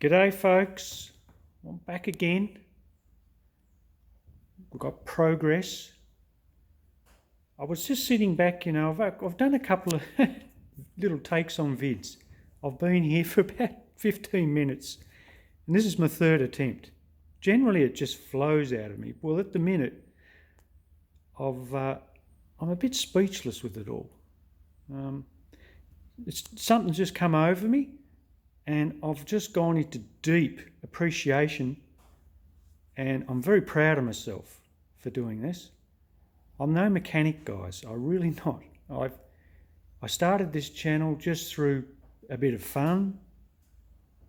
G'day folks, I'm back again. We've got progress. I was just sitting back, I've done a couple of little takes on vids. I've been here for about 15 minutes and this is my third attempt. Generally it just flows out of me. Well, at the minute, I'm a bit speechless with it all. Something's just come over me. And I've just gone into deep appreciation, and I'm very proud of myself for doing this. I'm no mechanic, guys. I'm really not. I started this channel just through a bit of fun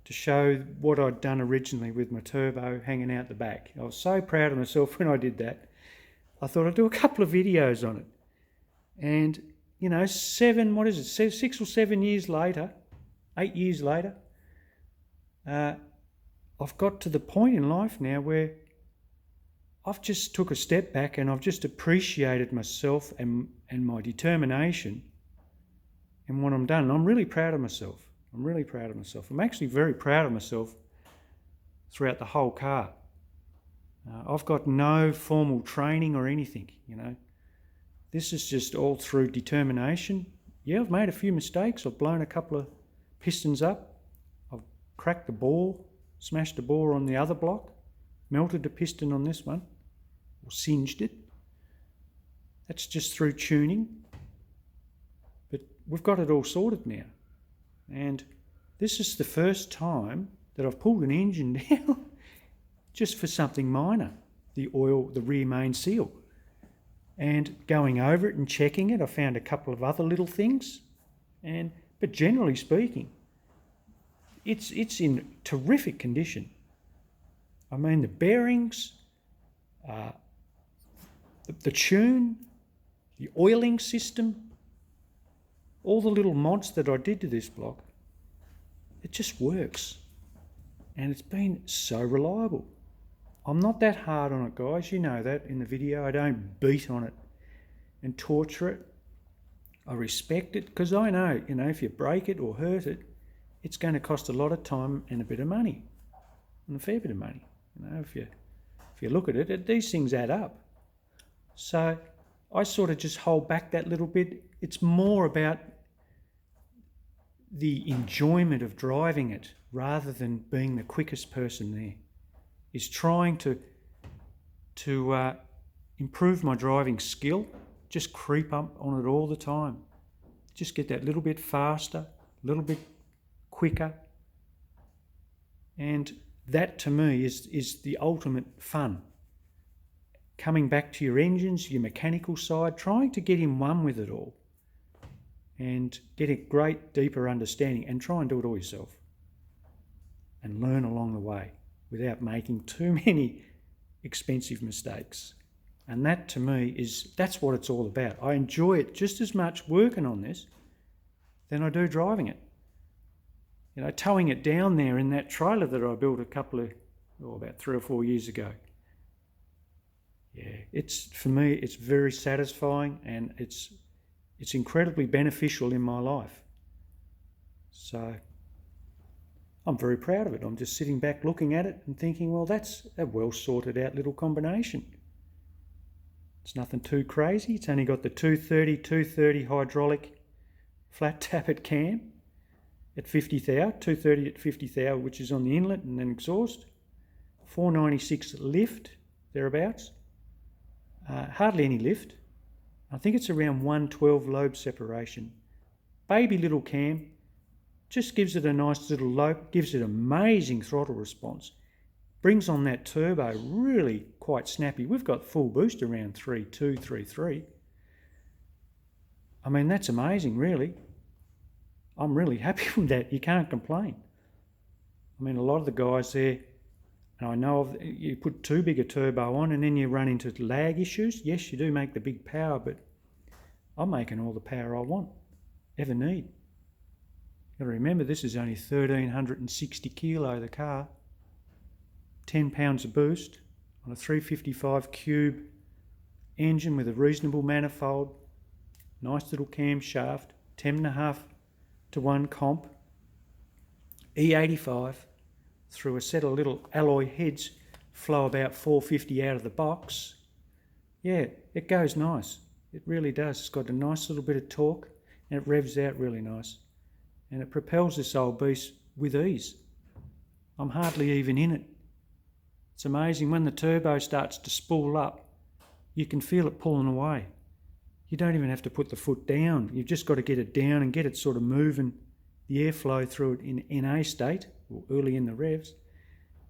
to show what I'd done originally with my turbo hanging out the back. I was so proud of myself when I did that. I thought I'd do a couple of videos on it. And, 6 or 7 years later, 8 years later, I've got to the point in life now where I've just took a step back and I've just appreciated myself and my determination in what I'm done. I'm really proud of myself. I'm actually very proud of myself throughout the whole car. I've got no formal training or anything, This is just all through determination. Yeah, I've made a few mistakes. I've blown a couple of pistons up. Cracked the bore, smashed the bore on the other block, melted the piston on this one, or singed it. That's just through tuning. But we've got it all sorted now. And this is the first time that I've pulled an engine down just for something minor, the rear main seal. And going over it and checking it, I found a couple of other little things. But generally speaking, it's in terrific condition. I mean, the bearings, the tune, the oiling system, all the little mods that I did to this block, it just works. And it's been so reliable. I'm not that hard on it, guys. You know that in the video. I don't beat on it and torture it. I respect it because I know, if you break it or hurt it, it's going to cost a lot of time and a bit of money, and a fair bit of money. If you look at it, these things add up. So I sort of just hold back that little bit. It's more about the enjoyment of driving it rather than being the quickest person there. Is trying to improve my driving skill, just creep up on it all the time. Just get that little bit faster, a little bit quicker, and that to me is the ultimate fun. Coming back to your engines, your mechanical side, trying to get in one with it all and get a great deeper understanding, and try and do it all yourself and learn along the way without making too many expensive mistakes. And that to me that's what it's all about. I enjoy it just as much working on this than I do driving it. Towing it down there in that trailer that I built about 3 or 4 years ago. Yeah, for me, it's very satisfying, and it's incredibly beneficial in my life. So I'm very proud of it. I'm just sitting back looking at it and thinking, well, that's a well sorted out little combination. It's nothing too crazy. It's only got the 230 hydraulic flat tappet cam at 50 thou, 230 at 50 thou, which is on the inlet and then exhaust. 496 lift, thereabouts. Hardly any lift. I think it's around 112 lobe separation. Baby little cam, just gives it a nice little lope, gives it amazing throttle response. Brings on that turbo really quite snappy. We've got full boost around 3.2, 3.3. I mean, that's amazing, really. I'm really happy with that. You can't complain. I mean, a lot of the guys there, and I know you put too big a turbo on and then you run into lag issues. Yes, you do make the big power, but I'm making all the power I want, ever need. You've got to remember, this is only 1,360 kilo, the car. 10 pounds of boost on a 355 cube engine with a reasonable manifold, nice little camshaft, 10.5 to 1 comp, E85, through a set of little alloy heads, flow about 450 out of the box. Yeah, it goes nice. It really does. It's got a nice little bit of torque and it revs out really nice. And it propels this old beast with ease. I'm hardly even in it. It's amazing when the turbo starts to spool up, you can feel it pulling away. You don't even have to put the foot down. You've just got to get it down and get it sort of moving the airflow through it in NA state, or early in the revs.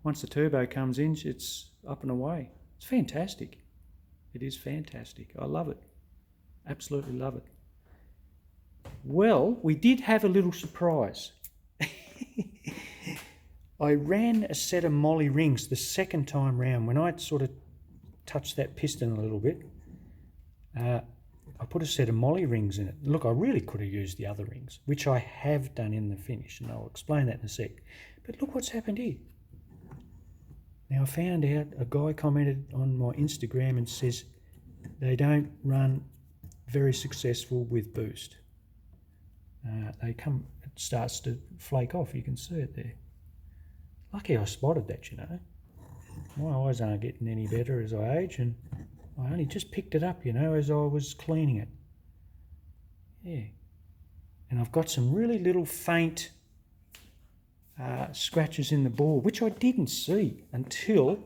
Once the turbo comes in, it's up and away. It's fantastic. It is fantastic. I love it. Absolutely love it. Well, we did have a little surprise. I ran a set of molly rings the second time round. When I'd sort of touched that piston a little bit, I put a set of molly rings in it. Look, I really could have used the other rings, which I have done in the finish, and I'll explain that in a sec. But look what's happened here. Now, I found out a guy commented on my Instagram and says they don't run very successful with boost. It starts to flake off. You can see it there. Lucky I spotted that, you know. My eyes aren't getting any better as I age, and I only just picked it up, you know, as I was cleaning it. Yeah. And I've got some really little faint scratches in the bore, which I didn't see until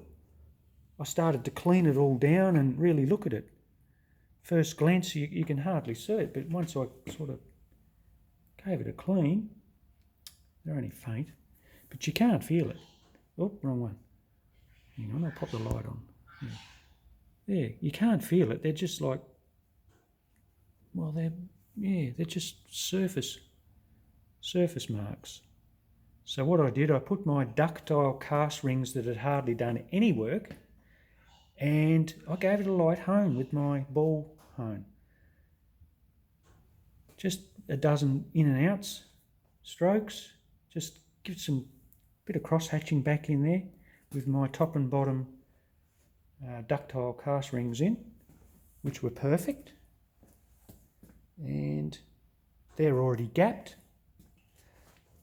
I started to clean it all down and really look at it. First glance, you can hardly see it, but once I sort of gave it a clean, they're only faint, but you can't feel it. Oh, wrong one. Hang on, I'll pop the light on. Yeah. There, you can't feel it. They're just like, well, they're just surface marks. So what I did, I put my ductile cast rings that had hardly done any work, and I gave it a light hone with my ball hone. Just a dozen in and outs, strokes, just give some bit of cross hatching back in there with my top and bottom ductile cast rings in, which were perfect, and they're already gapped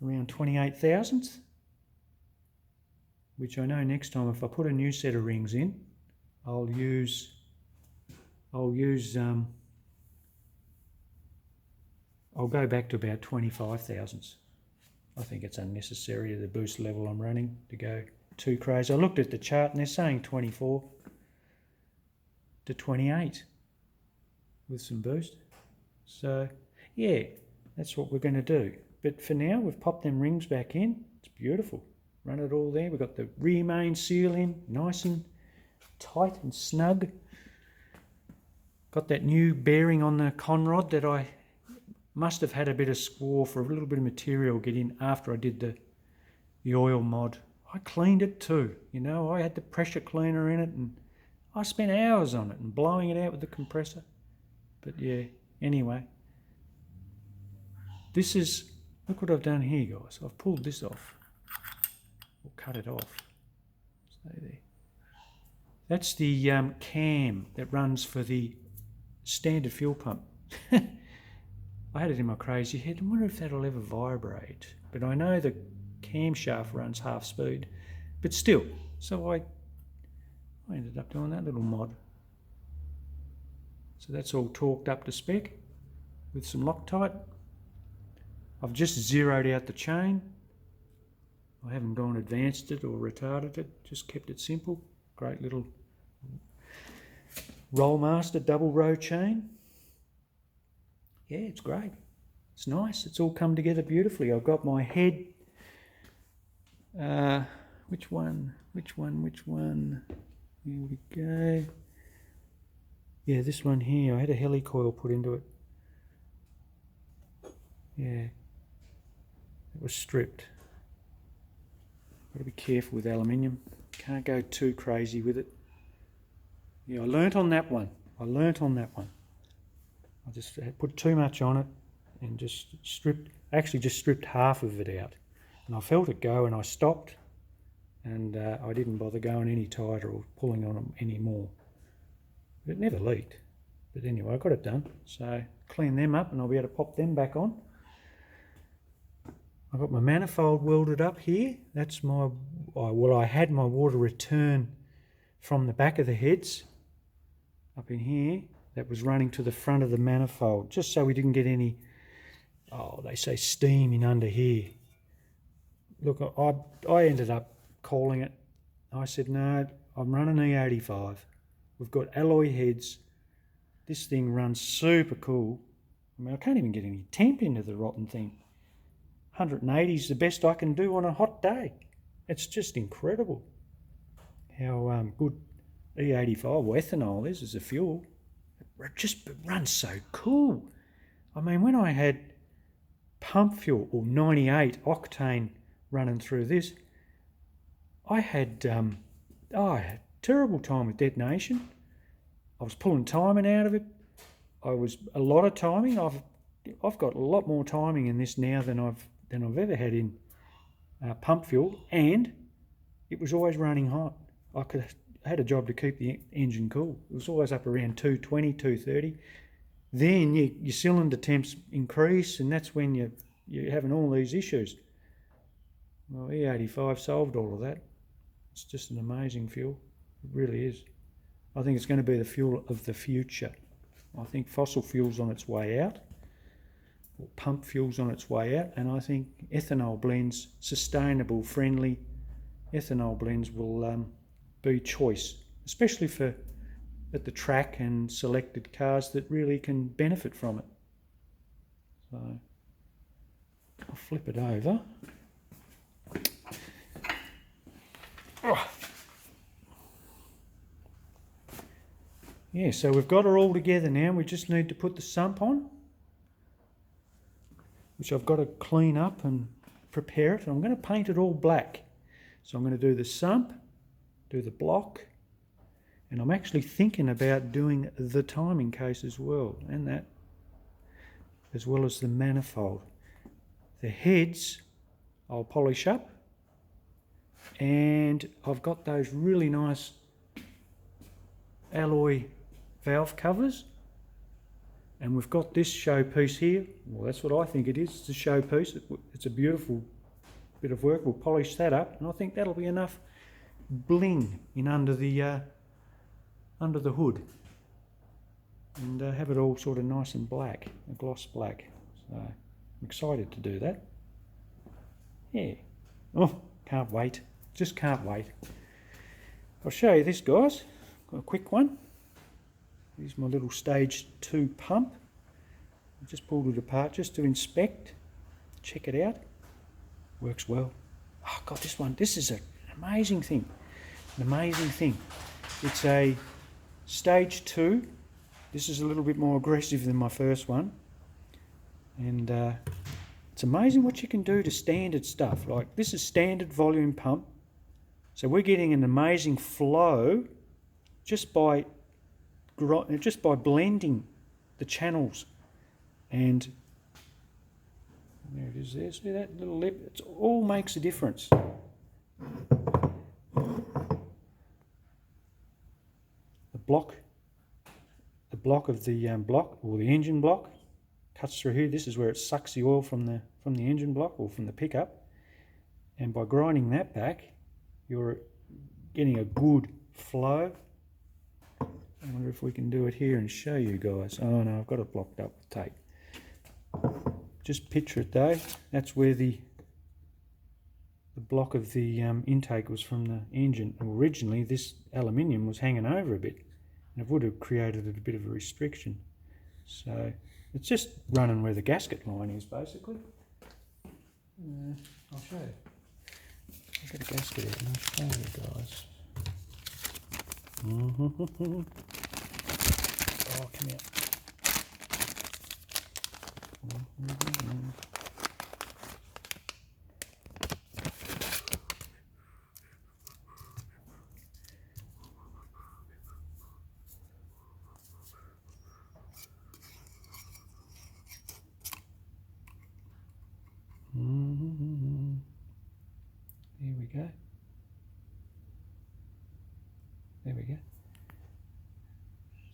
around 28 thousandths, which I know next time if I put a new set of rings in, I'll go back to about 25 thousandths. I think it's unnecessary at the boost level I'm running to go too crazy. I looked at the chart and they're saying 24 to 28 with some boost. So yeah, that's what we're going to do. But for now, we've popped them rings back in. It's beautiful. Run it all there. We've got the rear main seal in, nice and tight and snug. Got that new bearing on the conrod that I must have had a bit of squaw for a little bit of material get in after I did the oil mod. I cleaned it too, you know. I had the pressure cleaner in it and I spent hours on it and blowing it out with the compressor. But yeah, anyway. This is, look what I've done here, guys. I've pulled this off, or cut it off. Stay there. That's the cam that runs for the standard fuel pump. I had it in my crazy head. I wonder if that'll ever vibrate. But I know the camshaft runs half speed. But still, so I ended up doing that little mod. So that's all torqued up to spec with some Loctite. I've just zeroed out the chain. I haven't gone advanced it or retarded it, just kept it simple. Great little Rollmaster double row chain. Yeah, it's great. It's nice. It's all come together beautifully. I've got my head. Which one? Here we go. Yeah, this one here. I had a helicoil put into it. Yeah. It was stripped. Got to be careful with aluminium. Can't go too crazy with it. Yeah, I learnt on that one. I just put too much on it and just stripped half of it out. And I felt it go and I stopped, and I didn't bother going any tighter or pulling on them anymore. But it never leaked. But anyway, I got it done. So clean them up and I'll be able to pop them back on. I've got my manifold welded up here. That's my I had my water return from the back of the heads up in here that was running to the front of the manifold, just so we didn't get any, they say steam in under here. Look, I ended up calling it. I said, no, I'm running E85. We've got alloy heads. This thing runs super cool. I mean, I can't even get any temp into the rotten thing. 180 is the best I can do on a hot day. It's just incredible how good E85 or ethanol is as a fuel. It just runs so cool. I mean, when I had pump fuel or 98 octane running through this, I had terrible time with detonation. I was pulling timing out of it. A lot of timing. I've got a lot more timing in this now than I've ever had in pump fuel, and it was always running hot. I had a job to keep the engine cool. It was always up around 220, 230. Then your cylinder temps increase, and that's when you're having all these issues. Well, E85 solved all of that. It's just an amazing fuel. It really is. I think it's going to be the fuel of the future. I think fossil fuel's on its way out, or pump fuel's on its way out, and I think ethanol blends, sustainable, friendly ethanol blends will be choice, especially for at the track and selected cars that really can benefit from it. So I'll flip it over. Oh. Yeah, so we've got her all together now. We just need to put the sump on, which I've got to clean up and prepare it. I'm going to paint it all black. So I'm going to do the sump, do the block, and I'm actually thinking about doing the timing case as well, and that, as well as the manifold. The heads I'll polish up, and I've got those really nice alloy valve covers, and we've got this showpiece here. Well, that's what I think it is. It's a showpiece. It's a beautiful bit of work. We'll polish that up, and I think that'll be enough bling in under the hood, and have it all sort of nice and black, a gloss black. So I'm excited to do that. Yeah. Oh, can't wait. Just can't wait. I'll show you this, guys. Got a quick one. Here's my little stage 2 pump. I just pulled it apart just to inspect, check it out. Works well. Oh God, this is an amazing thing. An amazing thing. It's a stage 2. This is a little bit more aggressive than my first one. And it's amazing what you can do to standard stuff. Like, this is standard volume pump. So we're getting an amazing flow just by blending the channels. And there it is there, see that little lip? It all makes a difference. The block of the block, or the engine block, cuts through here. This is where it sucks the oil from the engine block or from the pickup. And by grinding that back, you're getting a good flow. I wonder if we can do it here and show you guys. Oh no, I've got it blocked up with tape. Just picture it though. That's where the block of the intake was from the engine. Originally, this aluminium was hanging over a bit, and it would have created a bit of a restriction. So it's just running where the gasket line is, basically. I'll show you. I'll get a gasket out and I'll show you guys. Oh, come here. There we go. There we go.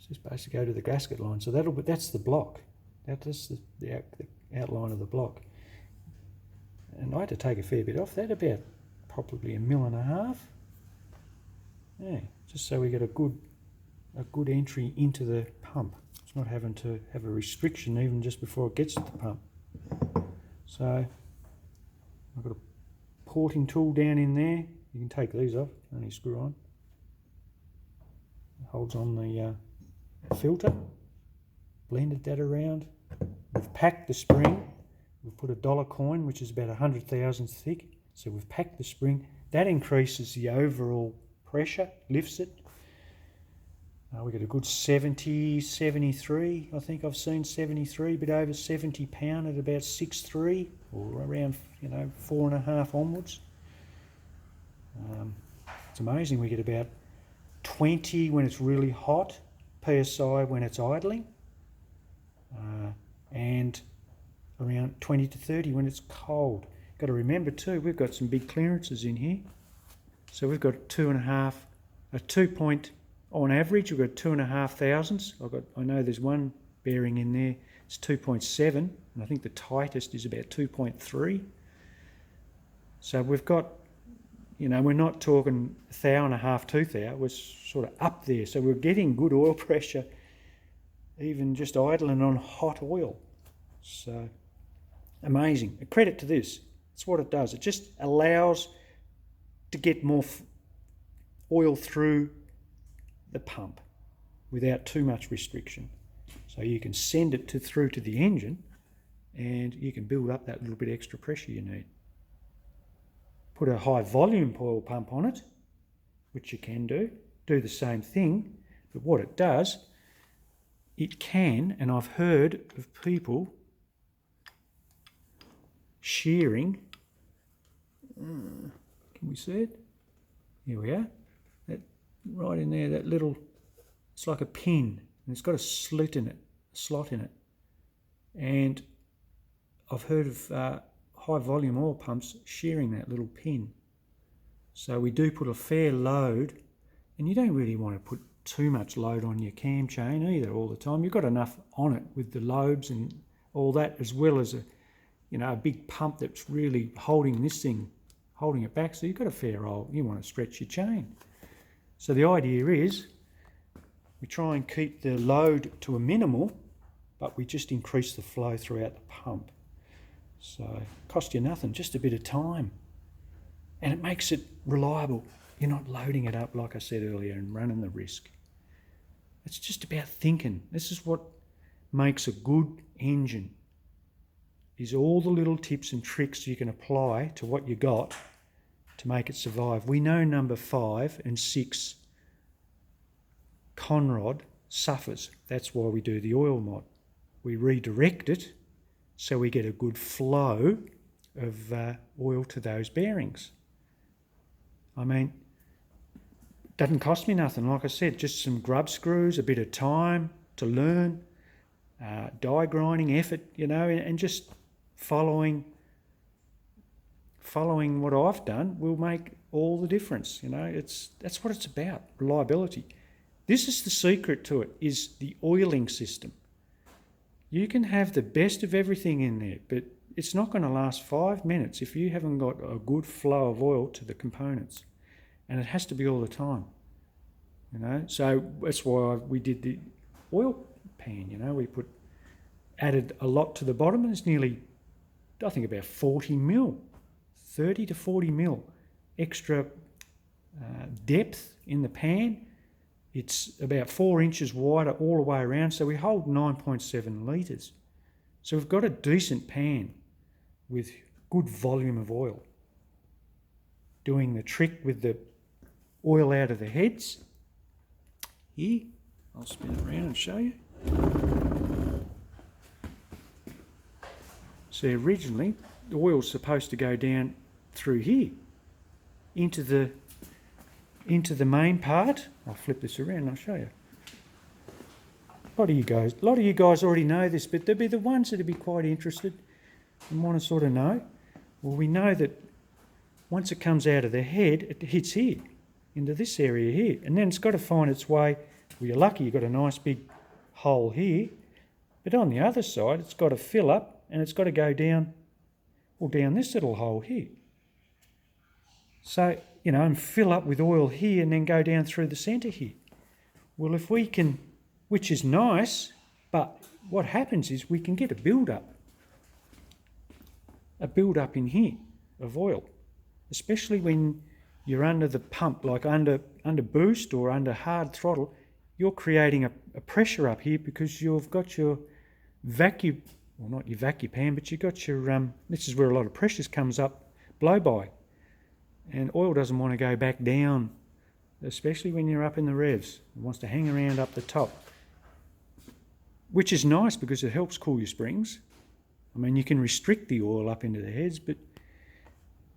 Just basically go to the gasket line. So that's the block. That's the outline of the block. And I had to take a fair bit off that, about probably 1.5 mil. Yeah, just so we get a good entry into the pump. It's not having to have a restriction even just before it gets to the pump. So I've got a porting tool down in there. You can take these off, only screw on. It holds on the filter. Blended that around. We've packed the spring. We've put a dollar coin, which is about 100 thousandths thick. So we've packed the spring. That increases the overall pressure, lifts it. We get a good 70, 73. I think I've seen 73, a bit over 70 pound at about 6.3 or around 4.5 onwards. It's amazing. We get about 20 when it's really hot, PSI when it's idling, and around 20 to 30 when it's cold. Got to remember too, we've got some big clearances in here. So we've got 2.5, on average, we've got 2.5 thousandths. I know there's one bearing in there, it's 2.7, and I think the tightest is about 2.3. So we've got, we're not talking 1.5 thou, 2 thou, we're sort of up there. So we're getting good oil pressure, even just idling on hot oil. So amazing. A credit to this. It's what it does. It just allows to get more oil through the pump without too much restriction. So you can send it through to the engine and you can build up that little bit extra pressure you need. Put a high volume oil pump on it, which you can do the same thing, but what it does, it can, and I've heard of people shearing, can we see it? Here we are. That right in there, that little, it's like a pin, and it's got a slot in it. And I've heard of high volume oil pumps shearing that little pin. So we do put a fair load, and you don't really want to put too much load on your cam chain either all the time. You've got enough on it with the lobes and all that, as well as a big pump that's really holding it back. So you've got a fair old, you want to stretch your chain. So the idea is we try and keep the load to a minimal, but we just increase the flow throughout the pump. So it costs you nothing, just a bit of time. And it makes it reliable. You're not loading it up, like I said earlier, and running the risk. It's just about thinking. This is what makes a good engine, is all the little tips and tricks you can apply to what you got to make it survive. We know number 5 and 6 conrod suffers. That's why we do the oil mod. We redirect it so we get a good flow of oil to those bearings. I mean, doesn't cost me nothing. Like I said, just some grub screws, a bit of time to learn, die grinding effort, and just following what I've done will make all the difference. That's what it's about, reliability. This is the secret to it, is the oiling system. You can have the best of everything in there, but it's not going to last 5 minutes if you haven't got a good flow of oil to the components. And it has to be all the time. So that's why we did the oil pan. We added a lot to the bottom, and it's nearly, I think, about 40 mil, 30 to 40 mil extra depth in the pan. It's about 4 inches wider all the way around, so we hold 9.7 litres. So we've got a decent pan with good volume of oil. Doing the trick with the oil out of the heads. Here, I'll spin it around and show you. See, originally, the oil's supposed to go down through here into the main part. I'll flip this around and I'll show you. A lot of you guys already know this, but there'll be the ones that'll be quite interested and want to sort of know. Well, we know that once it comes out of the head, it hits here, into this area here, and then it's got to find its way. Well, you're lucky you've got a nice big hole here, but on the other side, it's got to fill up and it's got to go down, down this little hole here. So, and fill up with oil here and then go down through the centre here. Well, if we can, which is nice, but what happens is we can get a build-up in here of oil, especially when you're under the pump, like under boost or under hard throttle. You're creating a pressure up here because you've got your vacuum, well, not your vacuum pan, but you've got your, this is where a lot of pressure comes up, blow-by. And oil doesn't want to go back down, especially when you're up in the revs. It wants to hang around up the top, which is nice because it helps cool your springs. I mean, you can restrict the oil up into the heads, but it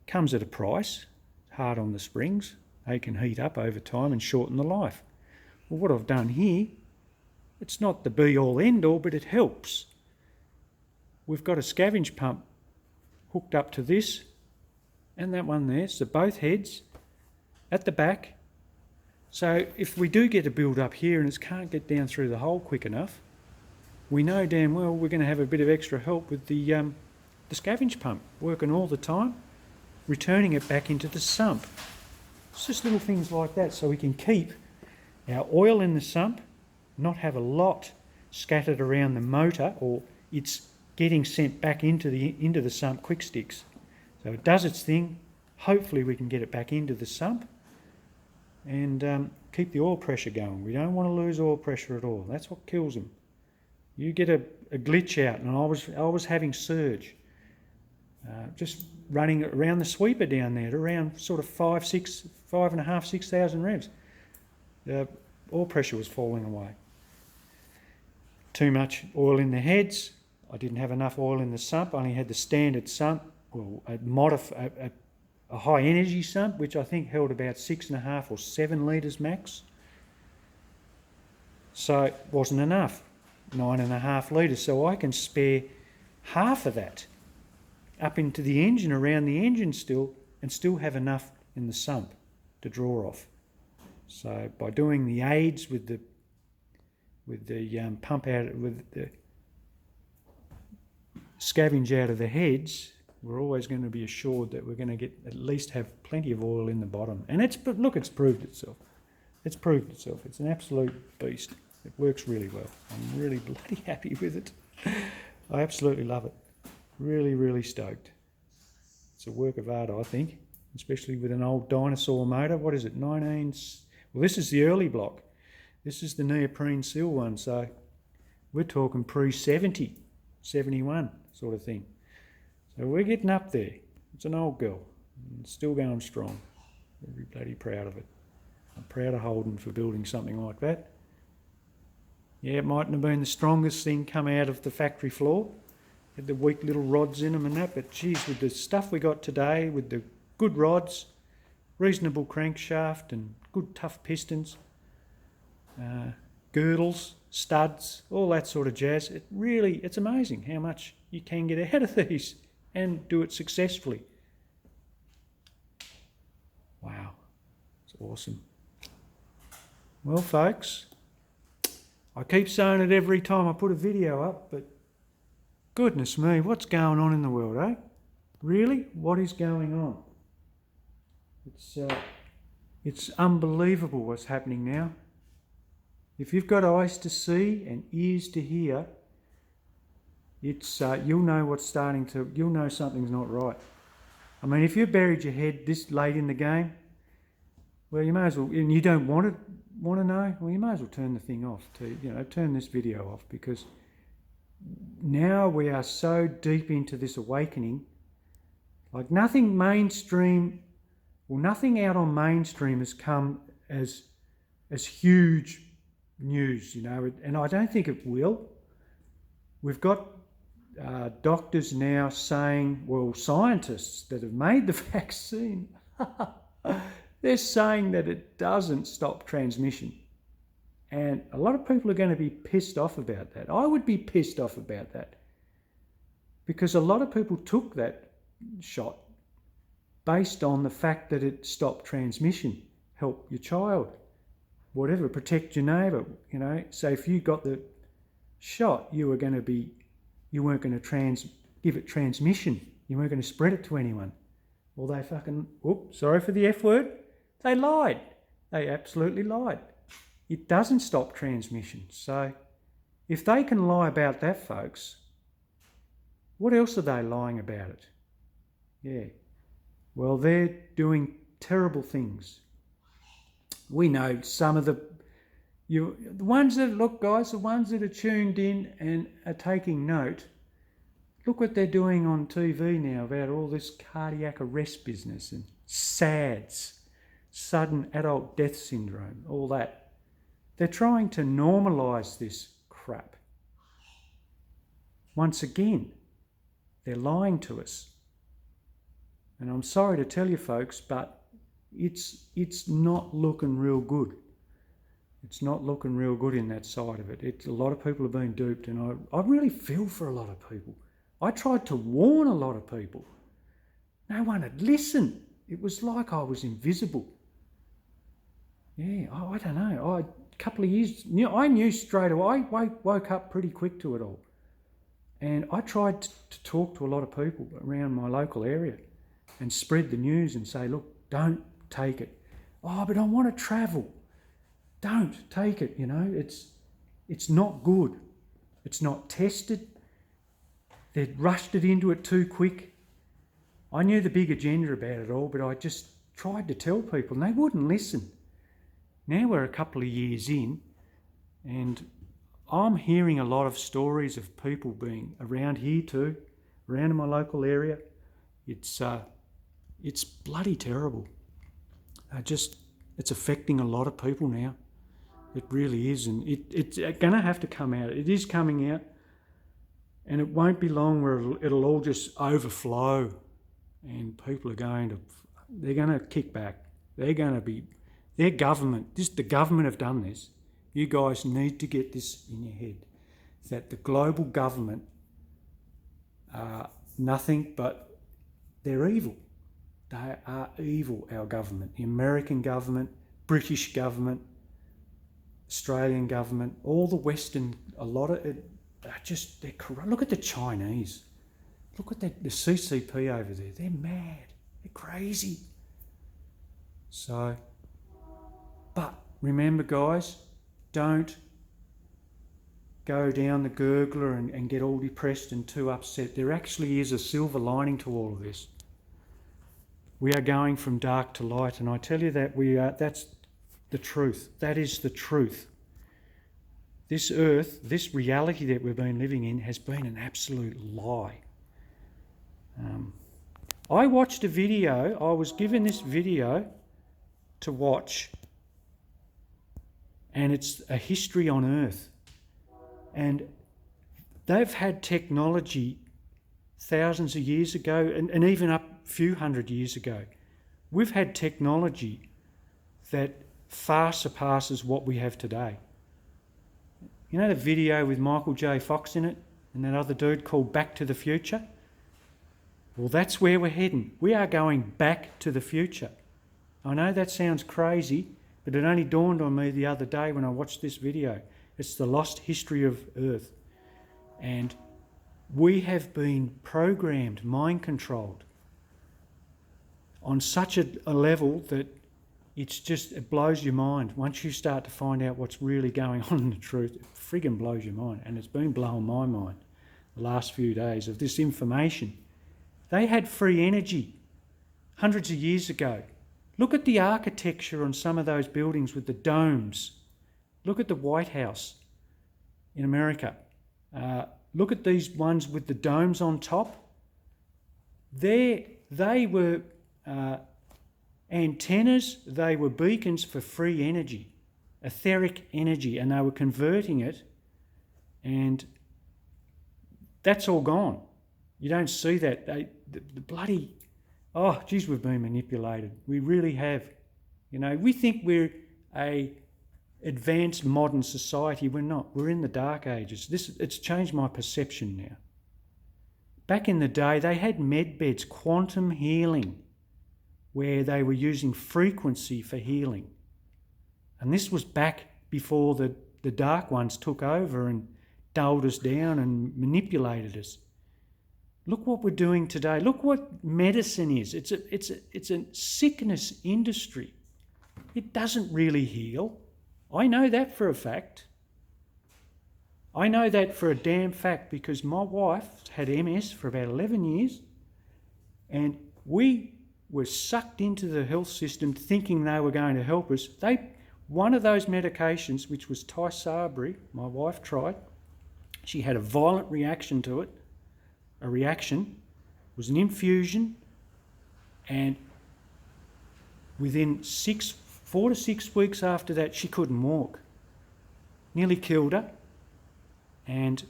comes at a price. Hard on the springs. They can heat up over time and shorten the life. Well, what I've done here, it's not the be-all, end-all, but it helps. We've got a scavenge pump hooked up to this and that one there, so both heads at the back. So if we do get a build up here and it can't get down through the hole quick enough, we know damn well we're going to have a bit of extra help with the scavenge pump working all the time, returning it back into the sump. It's just little things like that, so we can keep our oil in the sump, not have a lot scattered around the motor, or it's getting sent back into the sump quick sticks. So it does its thing. Hopefully we can get it back into the sump and keep the oil pressure going. We don't want to lose oil pressure at all. That's what kills them. You get a glitch out, and I was having surge, just running around the sweeper down there at around sort of 5.5, 6,000 revs. The oil pressure was falling away. Too much oil in the heads. I didn't have enough oil in the sump. I only had the standard sump, well, a high energy sump, which I think held about 6.5 or 7 litres max. So it wasn't enough, 9.5 litres. So I can spare half of that up into the engine, around the engine still, and still have enough in the sump to draw off. So by doing the aids with the pump out, with the scavenge out of the heads, we're always going to be assured that we're going to get at least have plenty of oil in the bottom. And it's proved itself. It's proved itself. It's an absolute beast. It works really well. I'm really bloody happy with it. I absolutely love it. Really, really stoked. It's a work of art, I think, especially with an old dinosaur motor. What is it, 19... Well, this is the early block. This is the neoprene seal one, so we're talking pre-70, 71 sort of thing. So we're getting up there. It's an old girl. It's still going strong. Very bloody proud of it. I'm proud of Holden for building something like that. Yeah, it mightn't have been the strongest thing come out of the factory floor. Had the weak little rods in them and that, but geez, with the stuff we got today, with the good rods, reasonable crankshaft and good tough pistons, girdles, studs, all that sort of jazz, it's amazing how much you can get out of these and do it successfully. Wow, it's awesome. Well, folks, I keep saying it every time I put a video up, but goodness me, what's going on in the world, eh? Really? What is going on? It's unbelievable what's happening now. If you've got eyes to see and ears to hear, you'll know you'll know something's not right. I mean, if you've buried your head this late in the game, well, you may as well, and you don't want to know, well, you may as well turn the thing off, turn this video off, because now we are so deep into this awakening, like nothing mainstream, well, nothing out on mainstream has come as huge news, and I don't think it will. We've got doctors now saying, well, scientists that have made the vaccine, they're saying that it doesn't stop transmission. And a lot of people are going to be pissed off about that. I would be pissed off about that, because a lot of people took that shot based on the fact that it stopped transmission, help your child, whatever, protect your neighbour, So if you got the shot, you weren't going to give it transmission. You weren't going to spread it to anyone. Well, they fucking, sorry for the F word, they lied. They absolutely lied. It doesn't stop transmission. So if they can lie about that, folks, what else are they lying about it? Yeah. Well, they're doing terrible things. We know some of the ones that, look guys, the ones that are tuned in and are taking note, look what they're doing on TV now about all this cardiac arrest business and SADS, sudden adult death syndrome, all that. They're trying to normalise this crap. Once again, they're lying to us. And I'm sorry to tell you folks, but it's not looking real good. It's not looking real good in that side of it. A lot of people have been duped, and I really feel for a lot of people. I tried to warn a lot of people. No one had listened. It was like I was invisible. Yeah, I don't know. A couple of years, I knew straight away. I woke up pretty quick to it all. And I tried to talk to a lot of people around my local area and spread the news and say, look, don't take it. Oh, but I want to travel. Don't take it, It's not good. It's not tested. They'd rushed it into it too quick. I knew the big agenda about it all, but I just tried to tell people and they wouldn't listen. Now we're a couple of years in and I'm hearing a lot of stories of people being around here too, around in my local area. It's bloody terrible. It's affecting a lot of people now. It really is, and it's going to have to come out. It is coming out, and it won't be long where it'll all just overflow, and people they're going to kick back. Their government, the government have done this. You guys need to get this in your head, that the global government are nothing but, they're evil. They are evil, our government. The American government, British government, Australian government, all the Western, a lot of it, they're corrupt. Look at the Chinese. Look at the CCP over there. They're mad. They're crazy. So, but remember guys, don't go down the gurgler and get all depressed and too upset. There actually is a silver lining to all of this. We are going from dark to light, and I tell you that that's the truth. That is the truth. This earth, this reality that we've been living in has been an absolute lie. I watched a video, I was given this video to watch, and it's a history on earth. And they've had technology thousands of years ago and even up a few hundred years ago. We've had technology that far surpasses what we have today. You know the video with Michael J. Fox in it and that other dude called Back to the Future? Well, that's where we're heading. We are going back to the future. I know that sounds crazy, but it only dawned on me the other day when I watched this video. It's the lost history of Earth. And we have been programmed, mind-controlled on such a level that it blows your mind. Once you start to find out what's really going on in the truth, it friggin' blows your mind. And it's been blowing my mind the last few days of this information. They had free energy hundreds of years ago. Look at the architecture on some of those buildings with the domes. Look at the White House in America. Look at these ones with the domes on top. They were antennas, they were beacons for free energy, etheric energy, and they were converting it, and that's all gone. You don't see that. The bloody, oh, geez, we've been manipulated. We really have. We think we're a advanced modern society. We're not. We're in the dark ages. It's changed my perception now. Back in the day, they had med beds, quantum healing, where they were using frequency for healing. And this was back before the dark ones took over and dulled us down and manipulated us. Look what we're doing today. Look what medicine is. It's a sickness industry. It doesn't really heal. I know that for a fact. I know that for a damn fact because my wife had MS for about 11 years and we were sucked into the health system thinking they were going to help us. One of those medications, which was Tysabri, my wife tried, she had a violent reaction to it. A reaction was an infusion, and within 4 to 6 weeks after that, she couldn't walk. Nearly killed her, and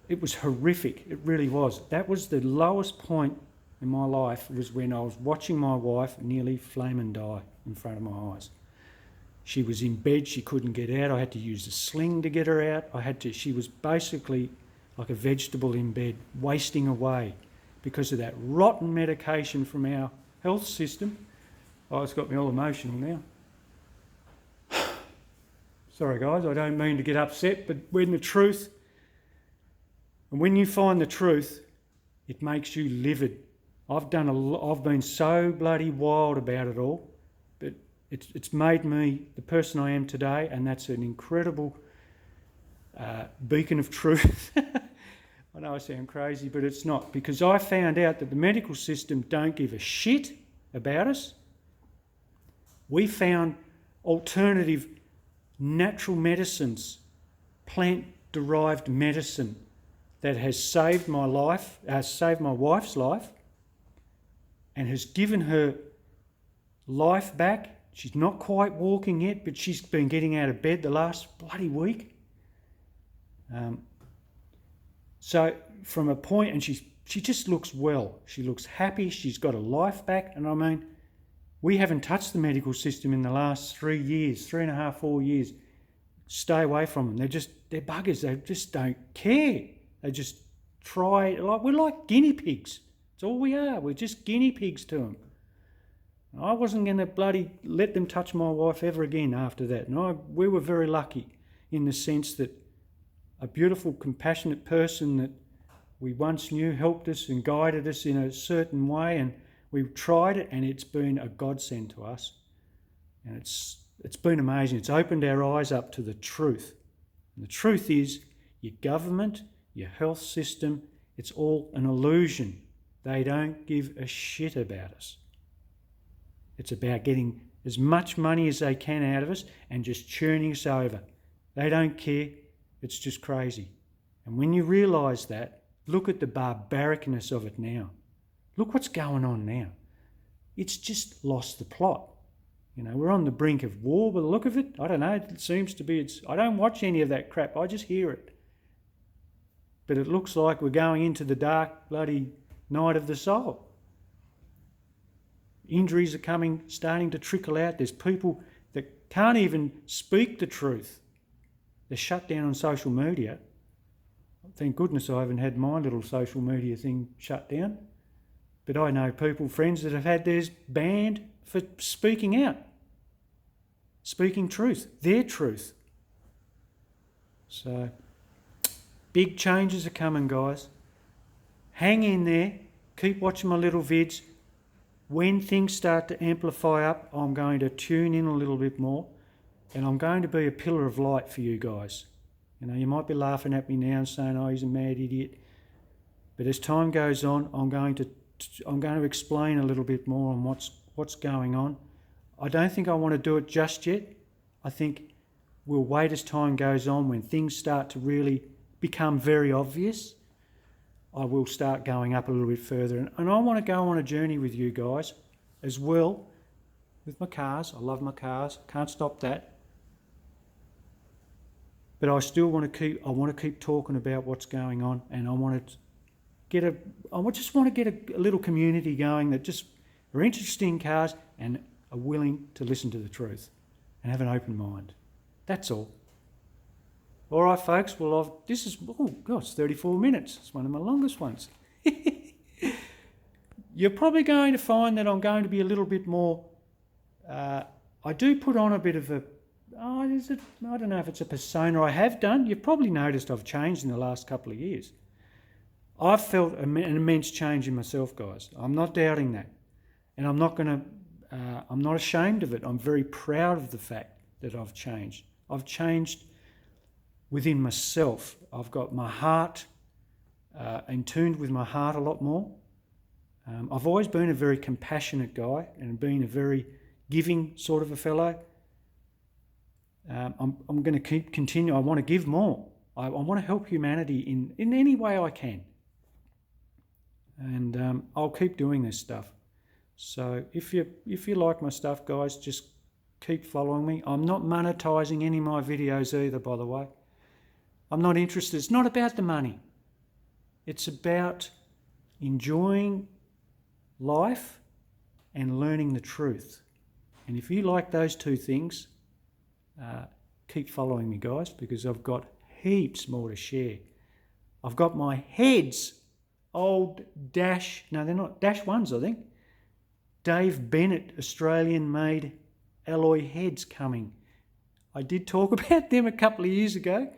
it was horrific. It really was. That was the lowest point in my life, was when I was watching my wife nearly flame and die in front of my eyes. She was in bed, she couldn't get out. I had to use a sling to get her out. She was basically like a vegetable in bed, wasting away because of that rotten medication from our health system. Oh, it's got me all emotional now. Sorry guys, I don't mean to get upset, but when you find the truth, it makes you livid. I've been so bloody wild about it all, but it's made me the person I am today, and that's an incredible beacon of truth. I know I sound crazy, but it's not, because I found out that the medical system don't give a shit about us. We found alternative natural medicines, plant-derived medicine that has saved my life, saved my wife's life, and has given her life back. She's not quite walking yet, but she's been getting out of bed the last bloody week. So from a point, and she just looks well. She looks happy. She's got her life back. And I mean, we haven't touched the medical system in the last 3 years, 3.5, 4 years. Stay away from them. They're buggers. They just don't care. They just try. We're like guinea pigs. That's all we are. We're just guinea pigs to them. I wasn't going to bloody let them touch my wife ever again after that. And we were very lucky in the sense that a beautiful, compassionate person that we once knew helped us and guided us in a certain way, and we've tried it, and it's been a godsend to us. And it's been amazing. It's opened our eyes up to the truth. And the truth is, your government, your health system, it's all an illusion. They don't give a shit about us. It's about getting as much money as they can out of us and just churning us over. They don't care. It's just crazy. And when you realise that, look at the barbaricness of it now. Look what's going on now. It's just lost the plot. You know, we're on the brink of war by the look of it. I don't know, it seems to be, I don't watch any of that crap, I just hear it. But it looks like we're going into the dark bloody night of the soul. Injuries are starting to trickle out. There's people that can't even speak the truth. They're shut down on social media. Thank goodness I haven't had my little social media thing shut down. But I know people, friends, that have had theirs banned for speaking out. Speaking truth, their truth. So, big changes are coming, guys. Hang in there. Keep watching my little vids. When things start to amplify up, I'm going to tune in a little bit more, and I'm going to be a pillar of light for you guys. You know, you might be laughing at me now and saying, oh, he's a mad idiot. But as time goes on, I'm going to explain a little bit more on what's going on. I don't think I want to do it just yet. I think we'll wait as time goes on. When things start to really become very obvious, I will start going up a little bit further. And I want to go on a journey with you guys as well with my cars. I love my cars. Can't stop that. But I still want to keep talking about what's going on, and I just want to get a little community going that just are interested in cars and are willing to listen to the truth and have an open mind. That's all. All right, folks. Well, it's 34 minutes. It's one of my longest ones. You're probably going to find that I'm going to be a little bit more. I do put on a bit of a. I don't know if it's a persona I have done. You've probably noticed I've changed in the last couple of years. I've felt an immense change in myself, guys. I'm not doubting that. And I'm not ashamed of it. I'm very proud of the fact that I've changed. I've changed within myself. I've got my heart in tune with my heart a lot more. I've always been a very compassionate guy and been a very giving sort of a fellow. I'm going to continue. I want to give more. I want to help humanity in any way I can. And I'll keep doing this stuff. So if you like my stuff, guys, just keep following me. I'm not monetizing any of my videos either, by the way. I'm not interested. It's not about the money. It's about enjoying life and learning the truth. And if you like those two things, keep following me, guys, because I've got heaps more to share. I've got my heads, old Dash, no, they're not Dash 1s, I think. Dave Bennett, Australian-made alloy heads coming. I did talk about them a couple of years ago.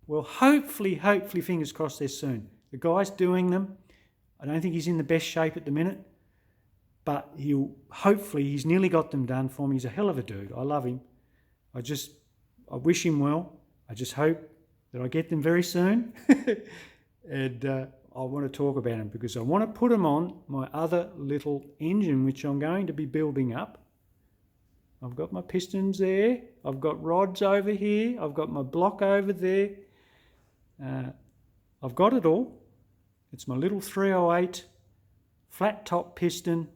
Well, hopefully, fingers crossed they're soon. The guy's doing them. I don't think he's in the best shape at the minute, but he's nearly got them done for me. He's a hell of a dude. I love him. I wish him well. I just hope that I get them very soon. And I want to talk about them because I want to put them on my other little engine, which I'm going to be building up. I've got my pistons there. I've got rods over here. I've got my block over there. I've got it all. It's my little 308 flat top piston,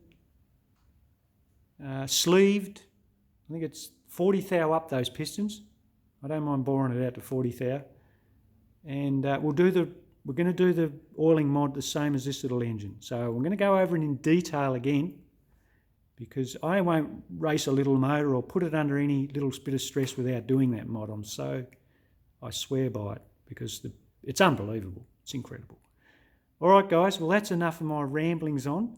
sleeved. I think it's 40 thou up, those pistons. I don't mind boring it out to 40 thou. And we're going to do the oiling mod the same as this little engine. So we're going to go over it in detail again because I won't race a little motor or put it under any little bit of stress without doing that mod. I swear by it because it's unbelievable. It's incredible. All right, guys. Well, that's enough of my ramblings on.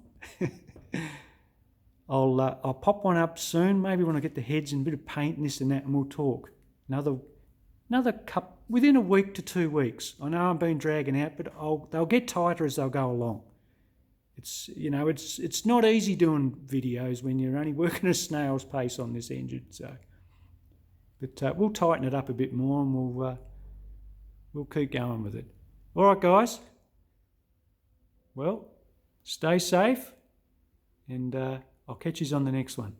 I'll pop one up soon, maybe when I get the heads and a bit of paint and this and that, and we'll talk. Another cup within a week to 2 weeks. I know I've been dragging out, but they'll get tighter as they'll go along. It's not easy doing videos when you're only working at a snail's pace on this engine. But we'll tighten it up a bit more and we'll keep going with it. All right, guys. Well, stay safe, and I'll catch you on the next one.